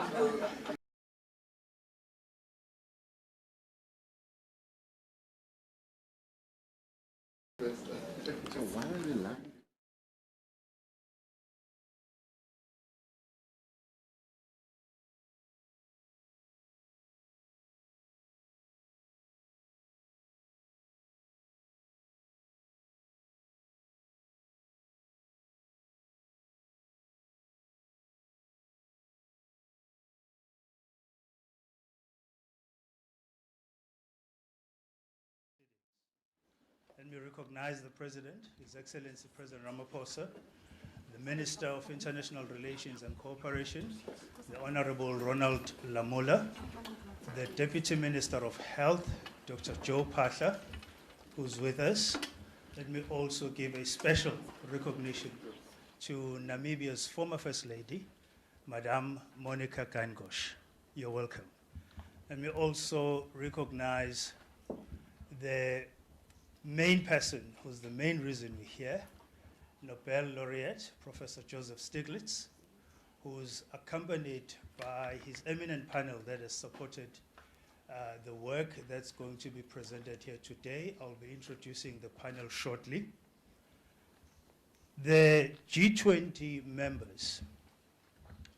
Why are you lying? Let me recognize the President, His Excellency President Ramaphosa, the Minister of International Relations and Cooperation, the Honorable Ronald Lamola, the Deputy Minister of Health, Dr. Joe Pahla, who's with us. Let me also give a special recognition to Namibia's former First Lady, Madame Monica Geingosch. You're welcome. Let me also recognize the main person who's the main reason we're here, Nobel laureate, Professor Joseph Stiglitz, who's accompanied by his eminent panel that has supported the work that's going to be presented here today. I'll be introducing the panel shortly. The G20 members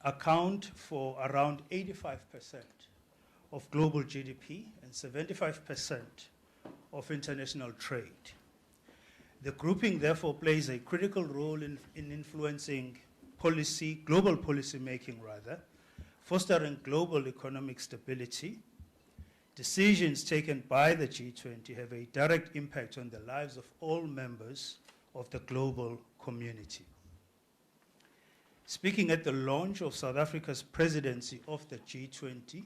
account for around 85% of global GDP and 75% of international trade. The grouping therefore plays a critical role in influencing policy, global policy making rather, fostering global economic stability. Decisions taken by the G20 have a direct impact on the lives of all members of the global community. Speaking at the launch of South Africa's presidency of the G20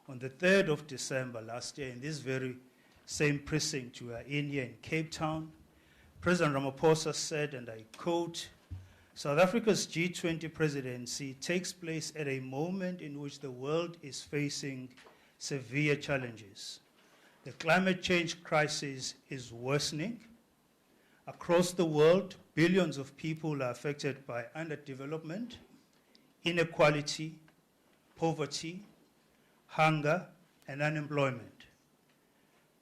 on the 3rd of December last year in this very same precinct we are in here in Cape Town, President Ramaphosa said, and I quote, "South Africa's G20 presidency takes place at a moment in which the world is facing severe challenges. The climate change crisis is worsening. Across the world, billions of people are affected by underdevelopment, inequality, poverty, hunger, and unemployment."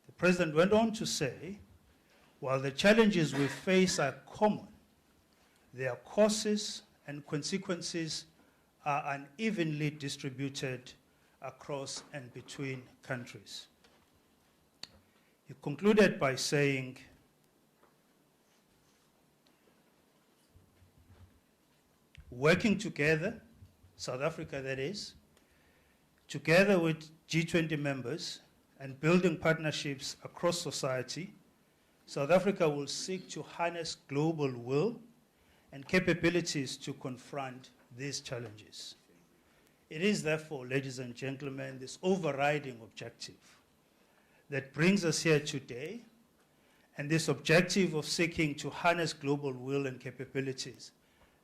The President went on to say, "While the challenges we face are common, their causes and consequences are unevenly distributed across and between countries." He concluded by saying, "Working together, South Africa that is, together with G20 members and building partnerships across society, South Africa will seek to harness global will and capabilities to confront these challenges." It is therefore, ladies and gentlemen, this overriding objective that brings us here today, and this objective of seeking to harness global will and capabilities,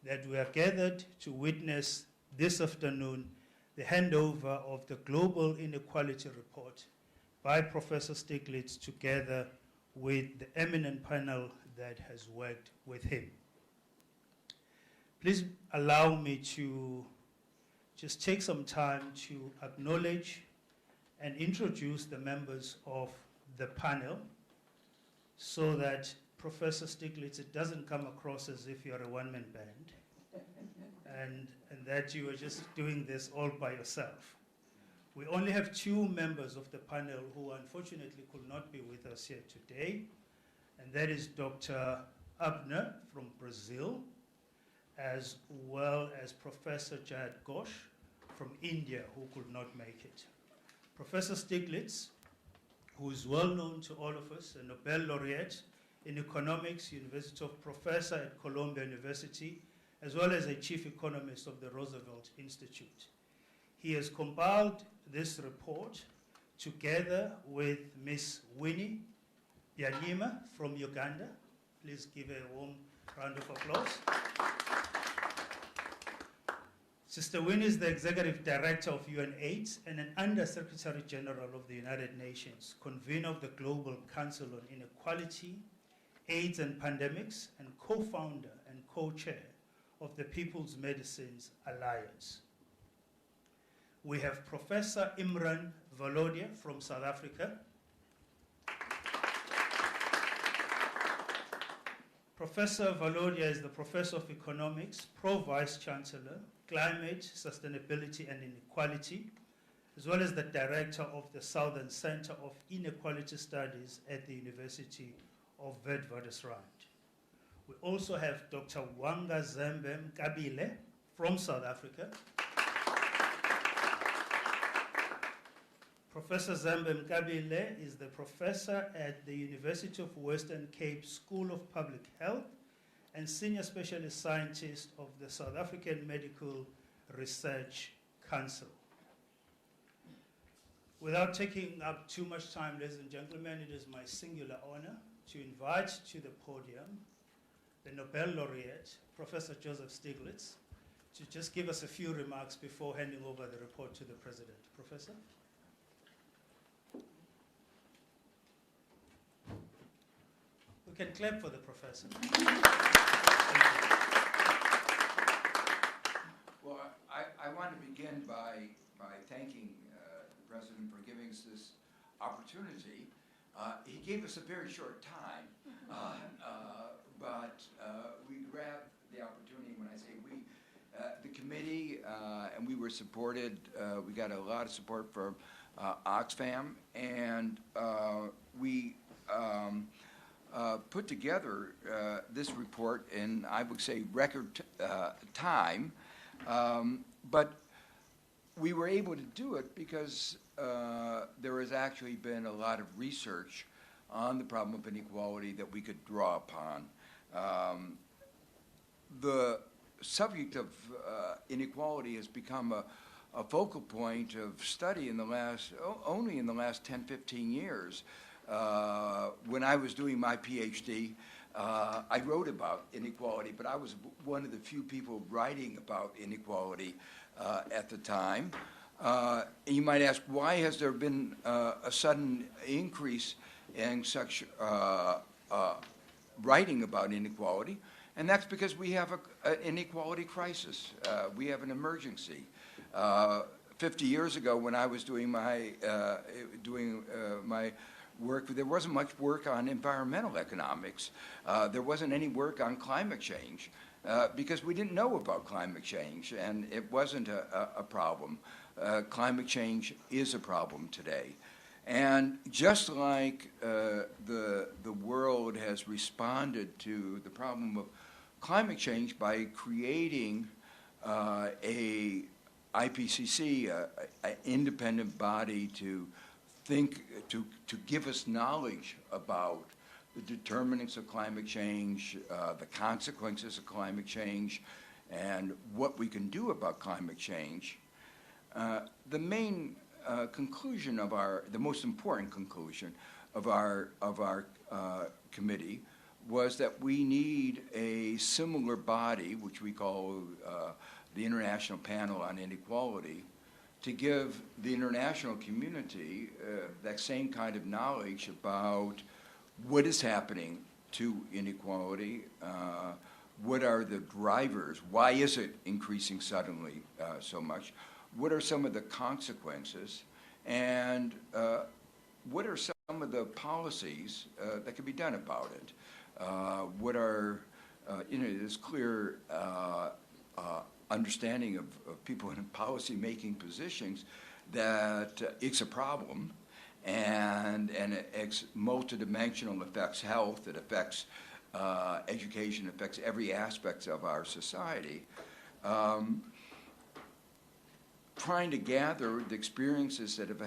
that we are gathered to witness this afternoon the handover of the Global Inequality Report by Professor Stiglitz together with the eminent panel that has worked with him. Please allow me to just take some time to acknowledge and introduce the members of the panel so that Professor Stiglitz, it doesn't come across as if you're a one-man band and that you are just doing this all by yourself. We only have 2 members of the panel who unfortunately could not be with us here today, and that is Dr. Abner from Brazil, as well as Professor Jayad Ghosh from India, who could not make it. Professor Stiglitz, who is well known to all of us, a Nobel laureate in economics, University of Professor at Columbia University, as well as a chief economist of the Roosevelt Institute. He has compiled this report together with Ms. Winnie Byanyima from Uganda. Please give a warm round of applause. Sister Winnie is the Executive Director of UNAIDS and an Under-Secretary General of the United Nations, convener of the Global Council on Inequality, AIDS and Pandemics, and co-founder and co-chair of the People's Medicines Alliance. We have Professor Imran Valodia from South Africa. Professor Valodia is the Professor of Economics, Pro-Vice Chancellor, Climate, Sustainability and Inequality, as well as the Director of the Southern Center of Inequality Studies at the University of Witwatersrand. We also have Dr. Wanga Zembe Mkabile from South Africa. Professor Zembe Mkabile is the professor at the University of Western Cape School of Public Health and Senior Specialist Scientist of the South African Medical Research Council. Without taking up too much time, ladies and gentlemen, it is my singular honor to invite to the podium the Nobel laureate, Professor Joseph Stiglitz, to just give us a few remarks before handing over the report to the President. Professor? We can clap for the professor. Well, I want to begin by thanking the President for giving us this opportunity. He gave us a very short time, but we grabbed the opportunity. When I say we, the committee, and we were supported. We got a lot of support from Oxfam, and we put together this report in, I would say, record time, but we were able to do it because there has actually been a lot of research on the problem of inequality that we could draw upon. The subject of inequality has become a focal point of study in the last, only in the last 10, 15 years. When I was doing my PhD, I wrote about inequality, but I was one of the few people writing about inequality at the time. You might ask, why has there been a sudden increase in such writing about inequality? And that's because we have an inequality crisis. We have an emergency. 50 years ago, when I was doing my work, there wasn't much work on environmental economics. There wasn't any work on climate change because we didn't know about climate change, and it wasn't a problem. Climate change is a problem today. And just like the world has responded to the problem of climate change by creating a IPCC, an independent body to give us knowledge about the determinants of climate change, the consequences of climate change, and what we can do about climate change. The main conclusion of the most important conclusion of our committee was that we need a similar body, which we call the International Panel on Inequality, to give the international community that same kind of knowledge about what is happening to inequality, what are the drivers, why is it increasing suddenly so much, what are some of the consequences, and what are some of the policies that can be done about it. What are, this clear understanding of people in policy-making positions that it's a problem, and it's multidimensional, affects health, it affects education, affects every aspect of our society. Trying to gather the experiences that have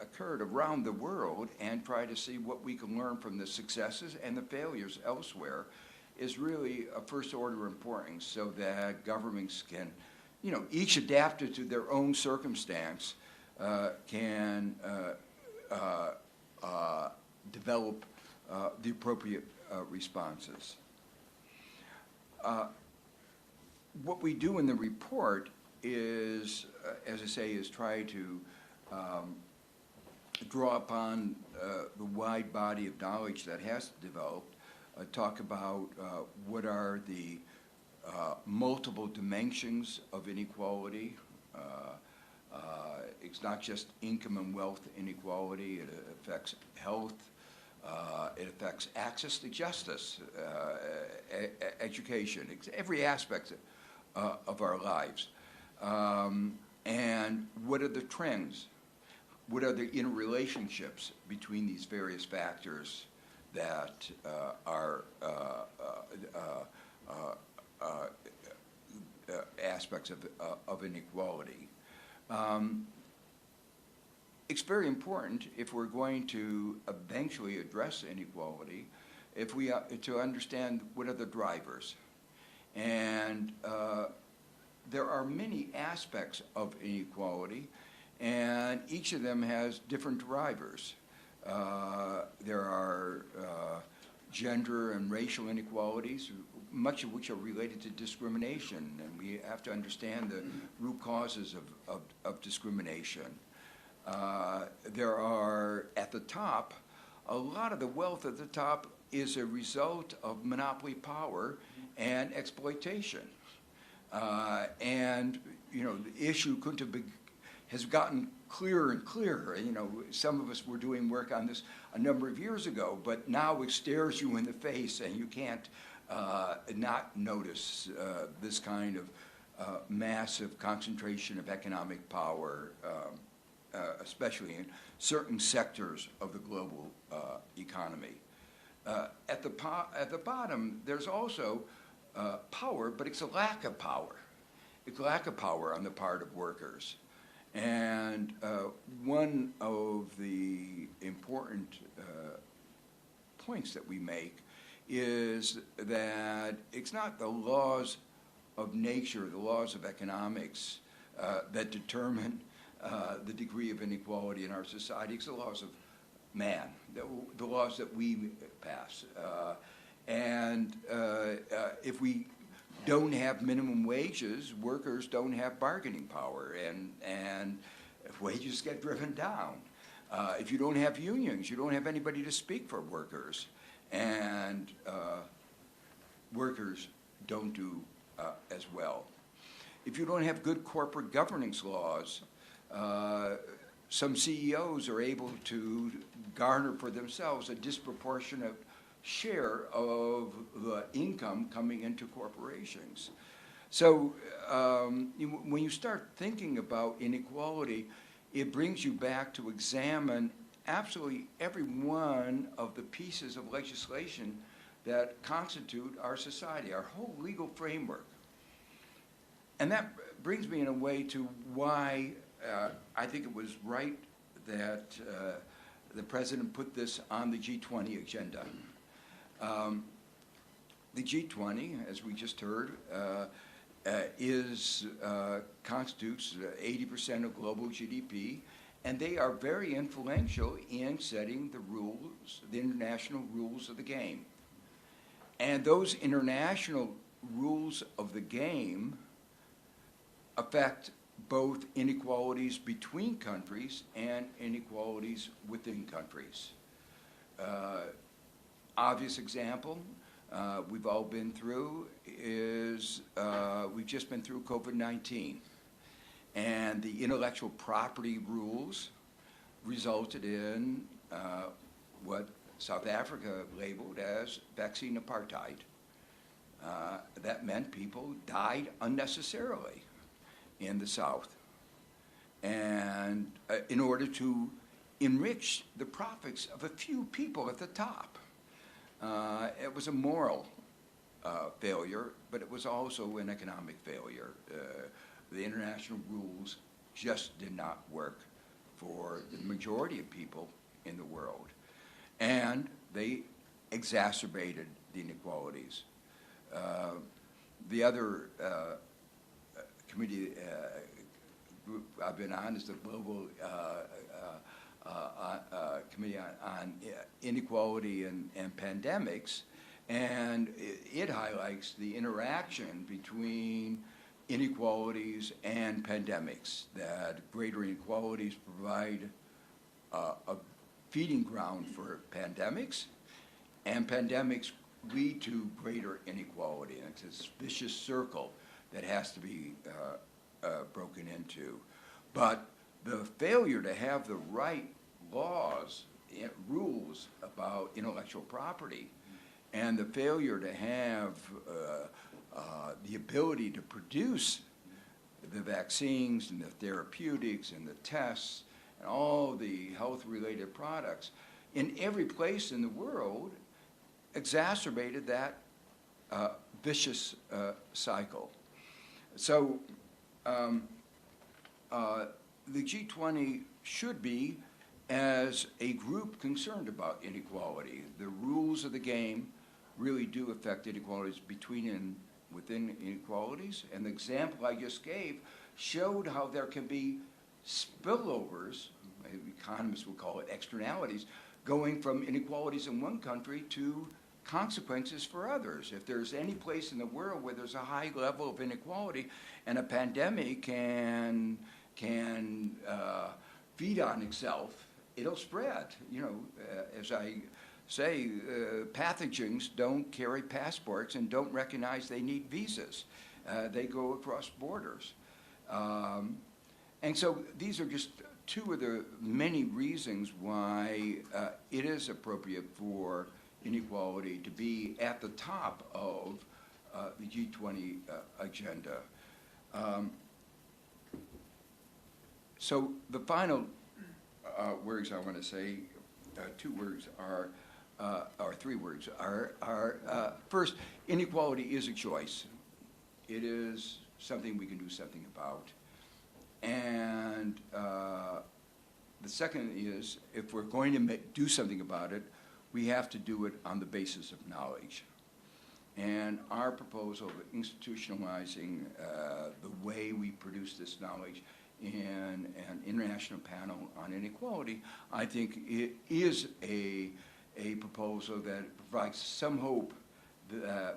occurred around the world and try to see what we can learn from the successes and the failures elsewhere is really a first order importance, so that governments can, each adapted to their own circumstance, can develop the appropriate responses. What we do in the report is, as I say, is try to draw upon the wide body of knowledge that has developed, talk about what are the multiple dimensions of inequality, It's not just income and wealth inequality. It affects health. It affects access to justice, education, every aspect of our lives. And what are the trends? What are the interrelationships between these various factors that are aspects of inequality? It's very important, if we're going to eventually address inequality, if we to understand what are the drivers. And there are many aspects of inequality, and each of them has different drivers. There are gender and racial inequalities, much of which are related to discrimination, and we have to understand the root causes of discrimination. There are, at the top, a lot of the wealth at the top is a result of monopoly power and exploitation. And, you know, the issue couldn't have been, has gotten clearer and clearer. You know, some of us were doing work on this a number of years ago, but now it stares you in the face and you can't not notice this kind of massive concentration of economic power, especially in certain sectors of the global economy. At the bottom, there's also power, but it's a lack of power. It's a lack of power on the part of workers. And one of the important points that we make is that it's not the laws of nature, the laws of economics that determine the degree of inequality in our society. It's the laws of man, the laws that we pass. And if we don't have minimum wages, workers don't have bargaining power, and wages get driven down. If you don't have unions, you don't have anybody to speak for workers, and workers don't do as well. If you don't have good corporate governance laws, some CEOs are able to garner for themselves a disproportionate share of the income coming into corporations. So when you start thinking about inequality, it brings you back to examine absolutely every one of the pieces of legislation that constitute our society, our whole legal framework. And that brings me in a way to why I think it was right that the president put this on the G20 agenda. The G20, as we just heard, constitutes 80% of global GDP, and they are very influential in setting the rules, the international rules of the game. And those international rules of the game affect both inequalities between countries and inequalities within countries. Obvious example we've all been through is we've just been through COVID-19, and the intellectual property rules resulted in what South Africa labeled as vaccine apartheid. That meant people died unnecessarily in the South, and in order to enrich the profits of a few people at the top. It was a moral failure, but it was also an economic failure. The international rules just did not work for the majority of people in the world, and they exacerbated the inequalities. The other committee group I've been on is the Global Committee on Inequality and Pandemics, and it highlights the interaction between inequalities and pandemics, that greater inequalities provide a feeding ground for pandemics, and pandemics lead to greater inequality, and it's this vicious circle that has to be broken into. But the failure to have the right laws, rules about intellectual property, and the failure to have the ability to produce the vaccines and the therapeutics and the tests and all the health-related products in every place in the world exacerbated that vicious cycle. So the G20 should be, as a group concerned about inequality. The rules of the game really do affect inequalities between and within inequalities, and the example I just gave showed how there can be spillovers, economists would call it externalities, going from inequalities in one country to consequences for others. If there's any place in the world where there's a high level of inequality and a pandemic can feed on itself, it'll spread. As I say, pathogens don't carry passports and don't recognize they need visas. They go across borders. And so these are just two of the many reasons why it is appropriate for inequality to be at the top of the G20 agenda. So the final words I want to say, two words are, or three words are first, inequality is a choice. It is something we can do something about. And the second is, if we're going to do something about it, we have to do it on the basis of knowledge. And our proposal of institutionalizing the way we produce this knowledge in an international panel on inequality, I think it is a proposal that provides some hope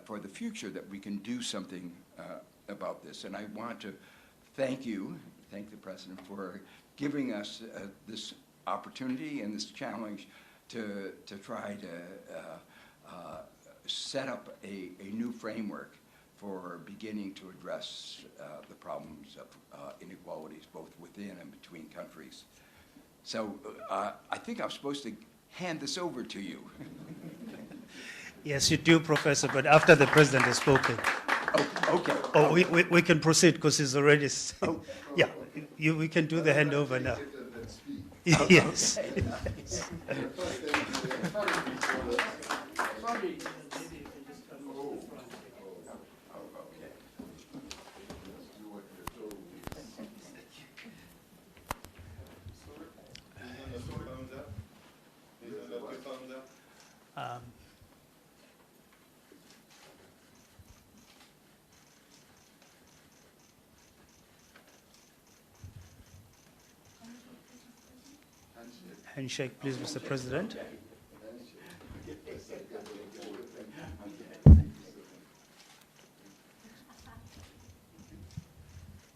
for the future that we can do something about this. And I want to thank the President for giving us this opportunity and this challenge to try to set up a new framework for beginning to address the problems of inequalities both within and between countries. So I think I'm supposed to hand this over to you. Yes, you do, Professor, but after the President has spoken. Oh, okay. Oh, we can proceed because he's already... Yeah, we can do the handover now. Yes. Handshake, please, Mr. President.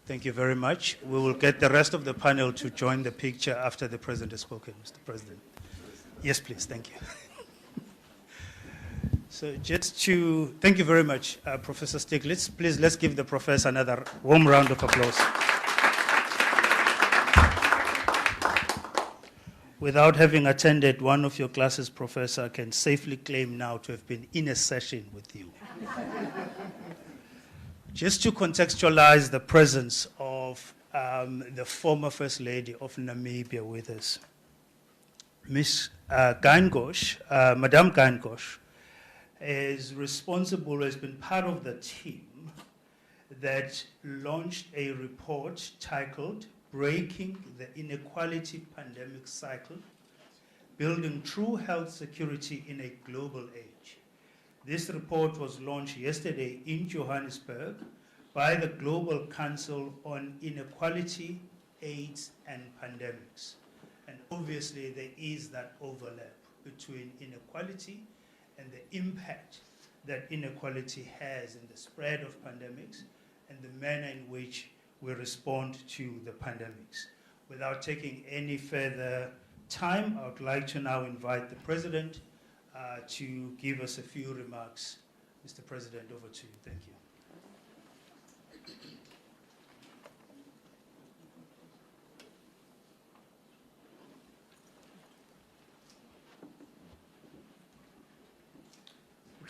Thank you very much. We will get the rest of the panel to join the picture after the President has spoken, Mr. President. Yes, please. Thank you. So thank you very much, Professor Stiglitz. Please, let's give the professor another warm round of applause. Without having attended one of your classes, Professor, I can safely claim now to have been in a session with you. Just to contextualize the presence of the former First Lady of Namibia with us, Ms. Gyngosh, Madame Gyngosh, is responsible, has been part of the team that launched a report titled Breaking the Inequality Pandemic Cycle, Building True Health Security in a Global Age. This report was launched yesterday in Johannesburg by the Global Council on Inequality, AIDS, and Pandemics. And obviously there is that overlap between inequality and the impact that inequality has in the spread of pandemics and the manner in which we respond to the pandemics. Without taking any further time, I would like to now invite the President to give us a few remarks. Mr. President, over to you. Thank you.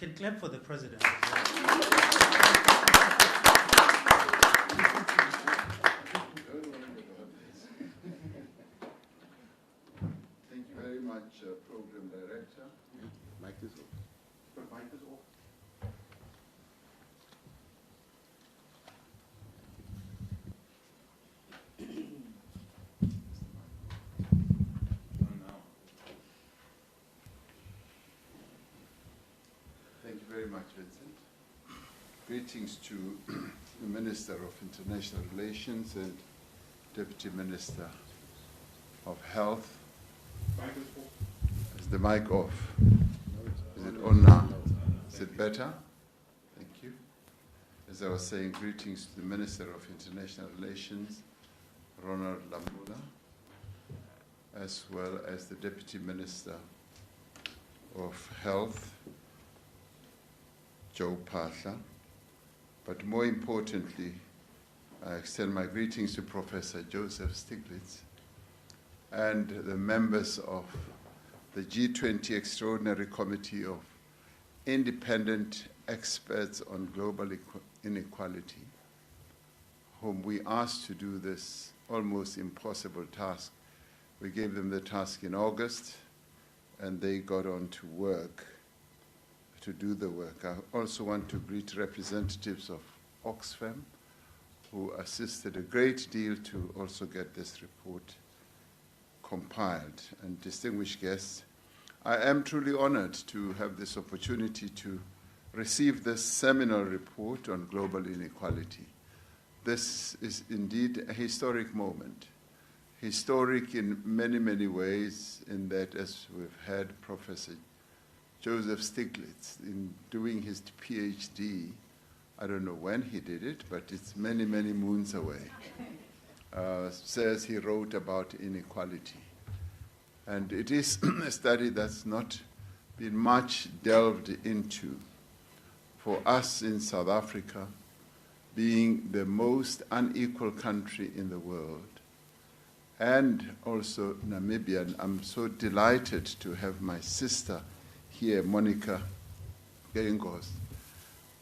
can clap for the president as well. Thank you very much, Program Director. Mic is off. The mic is off. Thank you very much, Vincent. Greetings to the Minister of International Relations and Deputy Minister of Health. Is the mic off? Is it on now? Is it better? Thank you. As I was saying, greetings to the Minister of International Relations, Ronald Lamola, as well as the Deputy Minister of Health, Joe Pasha. But more importantly, I extend my greetings to Professor Joseph Stiglitz and the members of the G20 Extraordinary Committee of Independent Experts on Global Inequality, whom we asked to do this almost impossible task. We gave them the task in August, and they got on to work, to do the work. I also want to greet representatives of Oxfam, who assisted a great deal to also get this report compiled. And distinguished guests, I am truly honored to have this opportunity to receive this seminal report on global inequality. This is indeed a historic moment. Historic in many, many ways, in that, as we've had Professor Joseph Stiglitz in doing his PhD, I don't know when he did it, but it's many, many moons away, says he wrote about inequality. And it is a study that's not been much delved into. For us in South Africa, being the most unequal country in the world, and also Namibia, and I'm so delighted to have my sister here, Monica Gengos,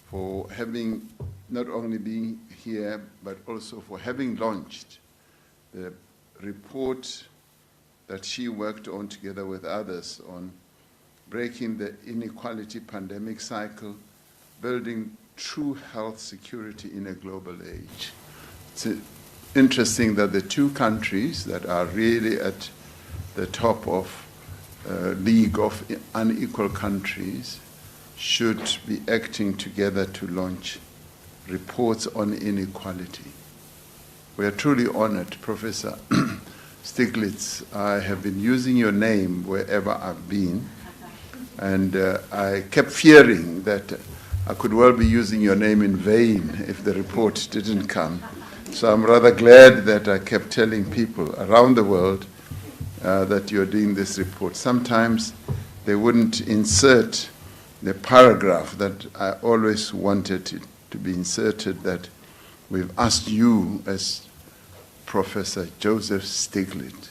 for having not only been here, but also for having launched the report that she worked on together with others on breaking the inequality pandemic cycle, building true health security in a global age. It's interesting that the two countries that are really at the top of league of unequal countries should be acting together to launch reports on inequality. We are truly honored, Professor Stiglitz. I have been using your name wherever I've been, and I kept fearing that I could well be using your name in vain if the report didn't come. So I'm rather glad that I kept telling people around the world that you're doing this report. Sometimes they wouldn't insert the paragraph that I always wanted it to be inserted, that we've asked you as Professor Joseph Stiglitz,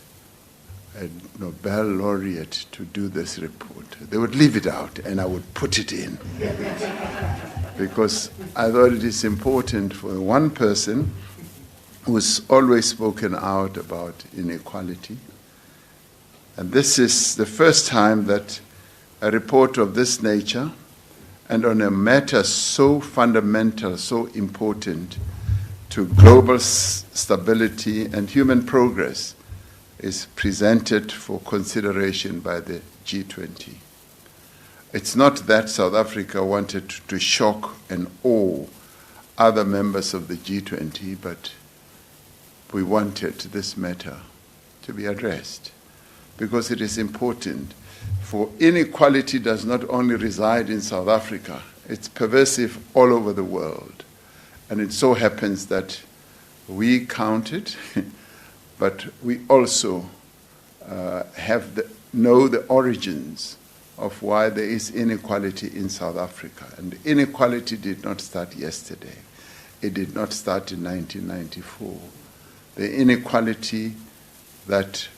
a Nobel laureate, to do this report. They would leave it out and I would put it in. Because I thought it is important for one person who's always spoken out about inequality. And this is the first time that a report of this nature, and on a matter so fundamental, so important to global stability and human progress, is presented for consideration by the G20. It's not that South Africa wanted to shock and awe other members of the G20, but we wanted this matter to be addressed because it is important. For inequality does not only reside in South Africa, it's pervasive all over the world. And it so happens that we count it, but we also know the origins of why there is inequality in South Africa. And inequality did not start yesterday. It did not start in 1994. The inequality that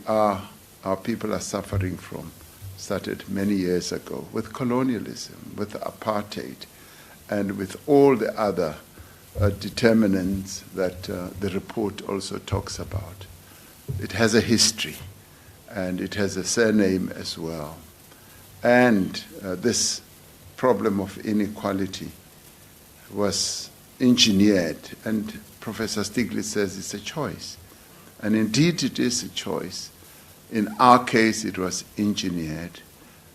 our people are suffering from started many years ago with colonialism, with apartheid, and with all the other determinants that the report also talks about. It has a history, and it has a surname as well. And this problem of inequality was engineered, and Professor Stiglitz says it's a choice. And indeed it is a choice. In our case, it was engineered.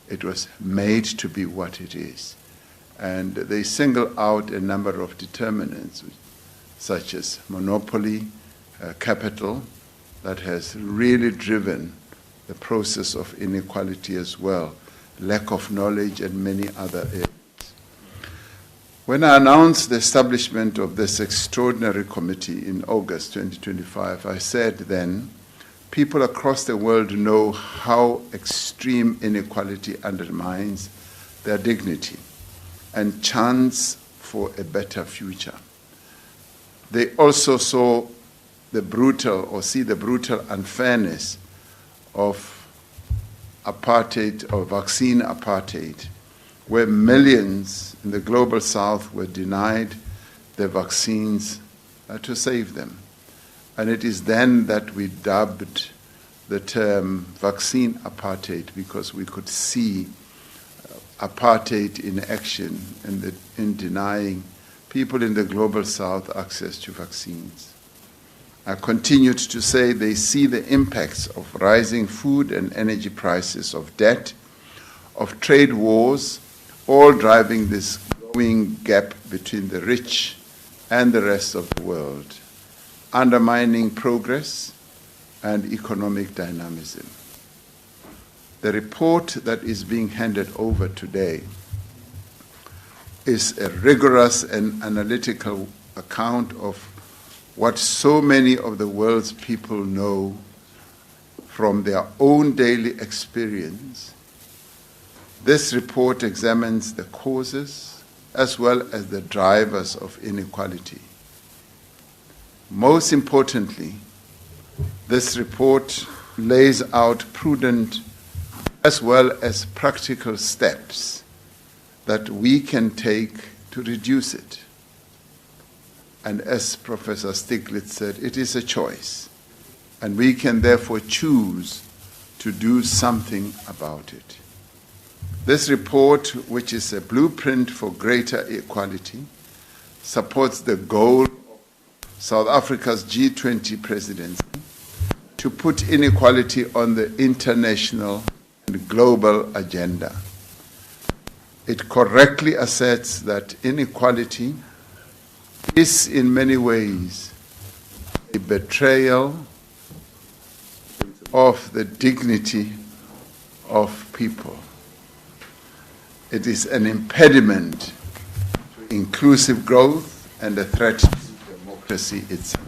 It was made to be what it is. And they single out a number of determinants, such as monopoly, capital, that has really driven the process of inequality as well, lack of knowledge, and many other areas. When I announced the establishment of this extraordinary committee in August 2025, I said then, people across the world know how extreme inequality undermines their dignity and chance for a better future. They also saw the brutal, or see the brutal unfairness of apartheid, or vaccine apartheid, where millions in the global south were denied the vaccines to save them. And it is then that we dubbed the term vaccine apartheid, because we could see apartheid in action in denying people in the global south access to vaccines. I continued to say they see the impacts of rising food and energy prices, of debt, of trade wars, all driving this growing gap between the rich and the rest of the world, undermining progress and economic dynamism. The report that is being handed over today is a rigorous and analytical account of what so many of the world's people know from their own daily experience. This report examines the causes as well as the drivers of inequality. Most importantly, this report lays out prudent as well as practical steps that we can take to reduce it. And as Professor Stiglitz said, it is a choice, and we can therefore choose to do something about it. This report, which is a blueprint for greater equality, supports the goal of South Africa's G20 presidency to put inequality on the international and global agenda. It correctly asserts that inequality is in many ways a betrayal of the dignity of people. It is an impediment to inclusive growth and a threat to democracy itself.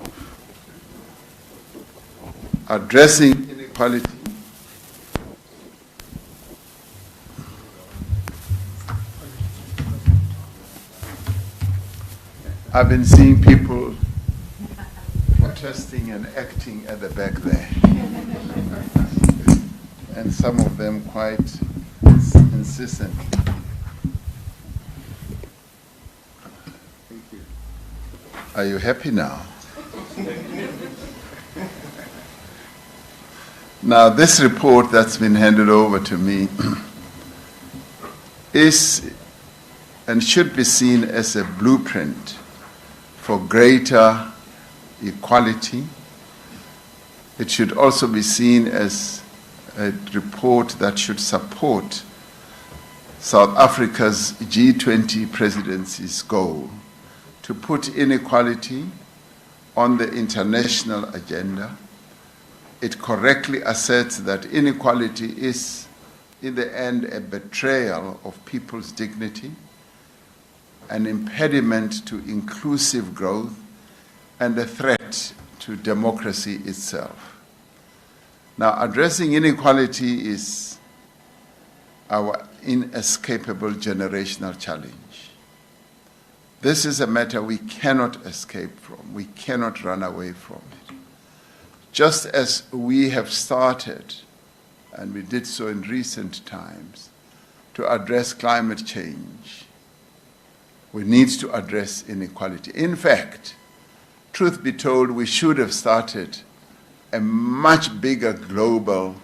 Addressing inequality I've been seeing people protesting and acting at the back there, and some of them quite insistently. Thank you. Are you happy now? Now, this report that's been handed over to me is and should be seen as a blueprint for greater equality. It should also be seen as a report that should support South Africa's G20 presidency's goal to put inequality on the international agenda. It correctly asserts that inequality is, in the end, a betrayal of people's dignity, an impediment to inclusive growth, and a threat to democracy itself. Now, addressing inequality is our inescapable generational challenge. This is a matter we cannot escape from. We cannot run away from it. Just as we have started and we did so in recent times, to address climate change, we need to address inequality. In fact, truth be told, we should have started a much bigger global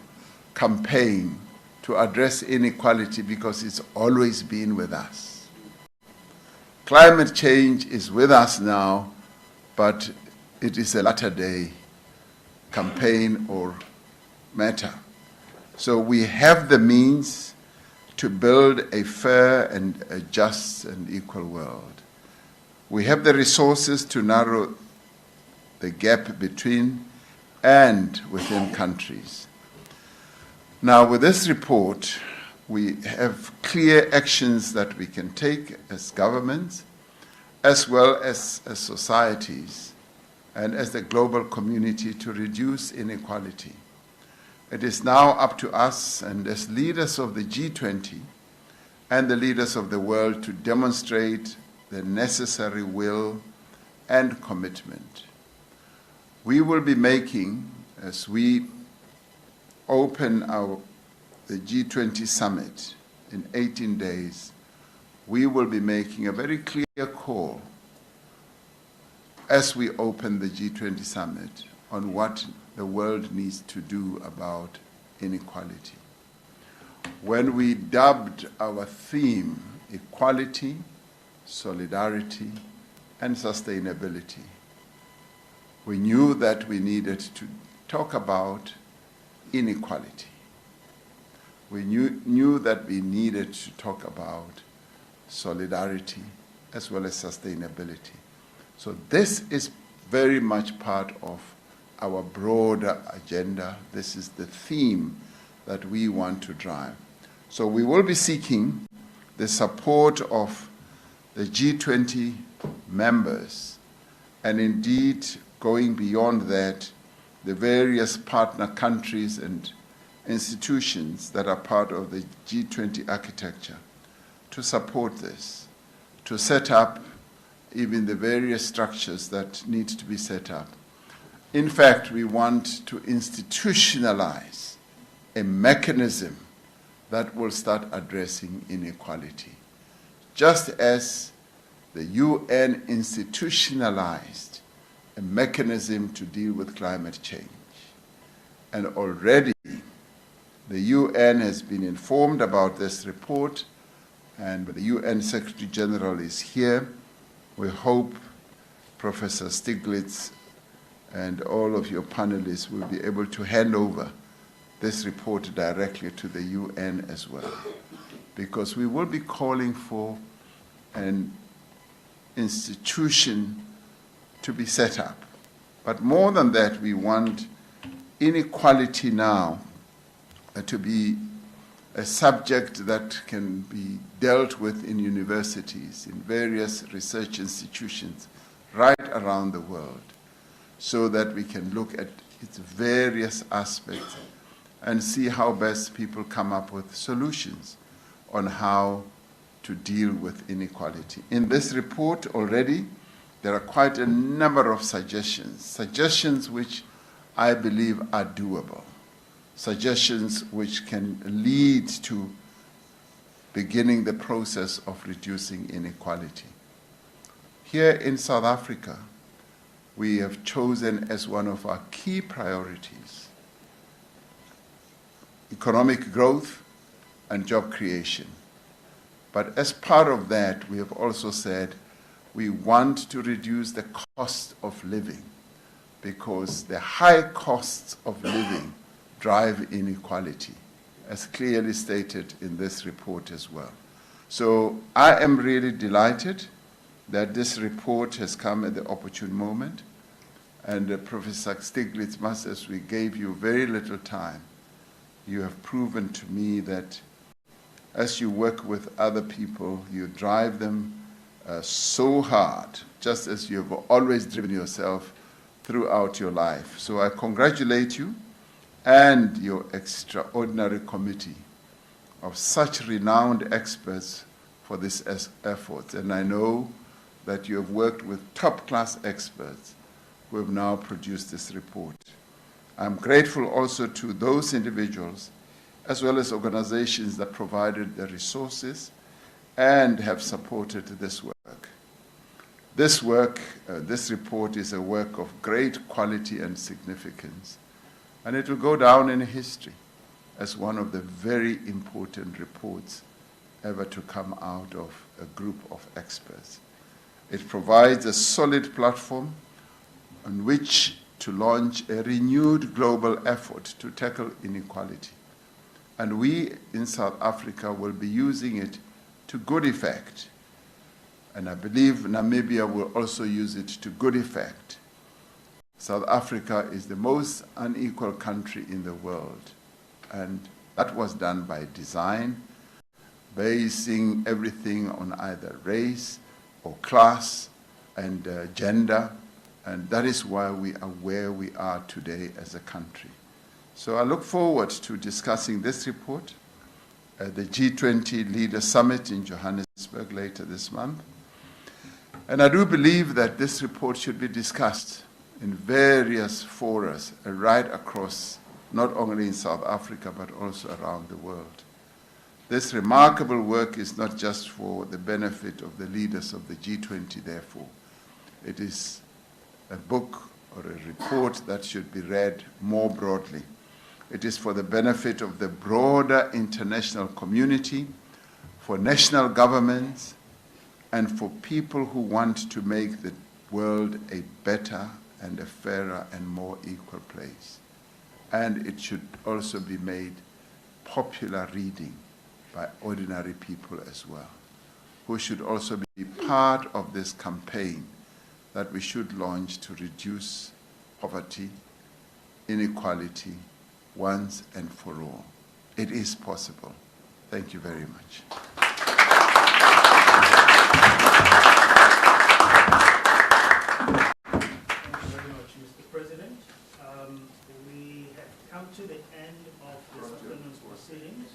campaign to address inequality because it's always been with us. Climate change is with us now, but it is a latter day campaign or matter. So we have the means to build a fair and a just and equal world. We have the resources to narrow the gap between and within countries. Now, with this report, we have clear actions that we can take as governments, as well as societies, and as the global community to reduce inequality. It is now up to us, and as leaders of the G20 and the leaders of the world, to demonstrate the necessary will and commitment. We will be making, as we open the G20 summit in 18 days, we will be making a very clear call as we open the G20 summit on what the world needs to do about inequality. When we dubbed our theme equality, solidarity, and sustainability, we knew that we needed to talk about inequality. We knew that we needed to talk about solidarity as well as sustainability. So this is very much part of our broader agenda. This is the theme that we want to drive. So we will be seeking the support of the G20 members, and indeed going beyond that, the various partner countries and institutions that are part of the G20 architecture, to support this, to set up even the various structures that need to be set up. In fact, we want to institutionalize a mechanism that will start addressing inequality, just as the UN institutionalized a mechanism to deal with climate change. And already the UN has been informed about this report, and the UN Secretary General is here. We hope Professor Stiglitz and all of your panelists will be able to hand over this report directly to the UN as well, because we will be calling for an institution to be set up. But more than that, we want inequality now to be a subject that can be dealt with in universities, in various research institutions right around the world, so that we can look at its various aspects and see how best people come up with solutions on how to deal with inequality. In this report already, there are quite a number of suggestions which I believe are doable, suggestions which can lead to beginning the process of reducing inequality. Here in South Africa, we have chosen as one of our key priorities economic growth and job creation. But as part of that, we have also said we want to reduce the cost of living, because the high costs of living drive inequality, as clearly stated in this report as well. So I am really delighted that this report has come at the opportune moment. And Professor Stiglitz, much as we gave you very little time, you have proven to me that as you work with other people, you drive them so hard, just as you have always driven yourself throughout your life. So I congratulate you and your extraordinary committee of such renowned experts for this effort. And I know that you have worked with top-class experts who have now produced this report. I'm grateful also to those individuals as well as organizations that provided the resources and have supported this work. This work, this report is a work of great quality and significance, and it will go down in history as one of the very important reports ever to come out of a group of experts. It provides a solid platform on which to launch a renewed global effort to tackle inequality. And we in South Africa will be using it to good effect. And I believe Namibia will also use it to good effect. South Africa is the most unequal country in the world. And that was done by design, basing everything on either race or class and gender. And that is why we are where we are today as a country. So I look forward to discussing this report at the G20 Leader Summit in Johannesburg later this month. And I do believe that this report should be discussed in various forums right across, not only in South Africa, but also around the world. This remarkable work is not just for the benefit of the leaders of the G20, therefore. It is a book or a report that should be read more broadly. It is for the benefit of the broader international community, for national governments, and for people who want to make the world a better and a fairer and more equal place. And it should also be made popular reading by ordinary people as well, who should also be part of this campaign that we should launch to reduce poverty, inequality, once and for all. It is possible. Thank you very much. Thank you very much, Mr. President. We have come to the end of this afternoon's proceedings.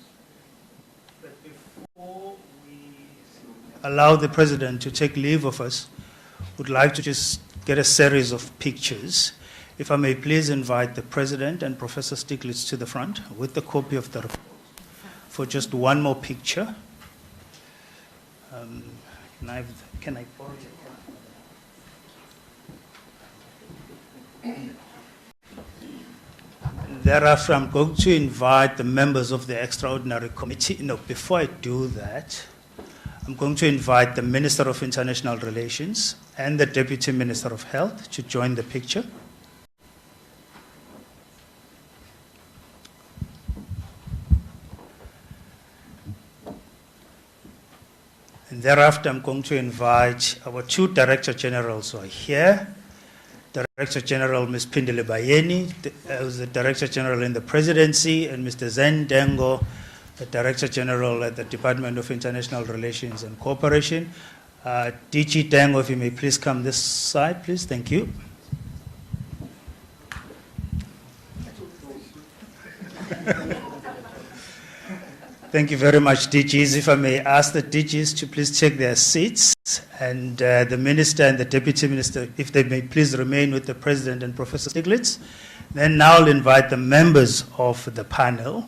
But before we allow the President to take leave of us, would like to just get a series of pictures. If I may please invite the President and Professor Stiglitz to the front with the copy of the report for just one more picture. Can I borrow your camera? Thereafter, I'm going to invite the members of the Extraordinary Committee. No, before I do that, I'm going to invite the Minister of International Relations and the Deputy Minister of Health to join the picture. And thereafter, I'm going to invite our two Director Generals who are here. Director General Ms. Pindile Bayeni, who's the Director General in the Presidency, and Mr. Zen Dengo, the Director General at the Department of International Relations and Cooperation. DG Dengo, if you may please come this side, please. Thank you. Thank you very much, DGs. If I may ask the DGs to please take their seats, and the Minister and the Deputy Minister, if they may please remain with the President and Professor Stiglitz. Then now I'll invite the members of the panel,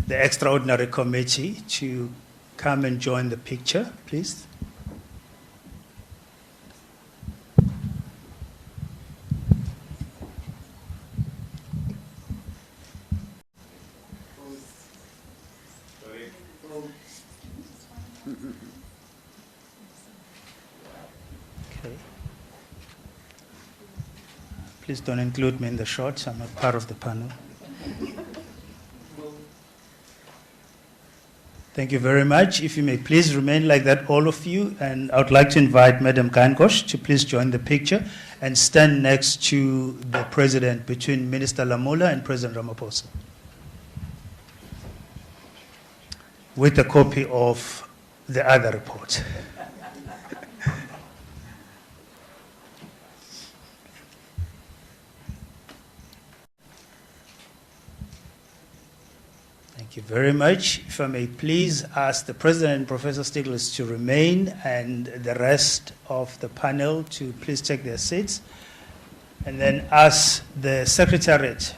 the Extraordinary Committee, to come and join the picture, please. Okay. Please don't include me in the shots. I'm not part of the panel. Thank you very much. If you may please remain like that, all of you. And I would like to invite Madam Kankosh to please join the picture and stand next to the President, between Minister Lamula and President Ramaphosa, with a copy of the other report. Thank you very much. If I may please ask the President and Professor Stiglitz to remain, and the rest of the panel to please take their seats. And then ask the Secretariat,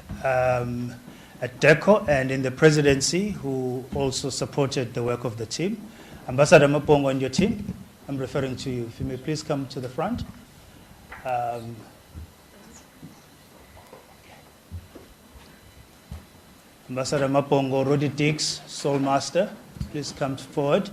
at DECO and in the presidency who also supported the work of the team. Ambassador Mapongo and your team, I'm referring to you. If you may please come to the front. Ambassador Mapongo, Rodi Dix, Soul Master, please come forward.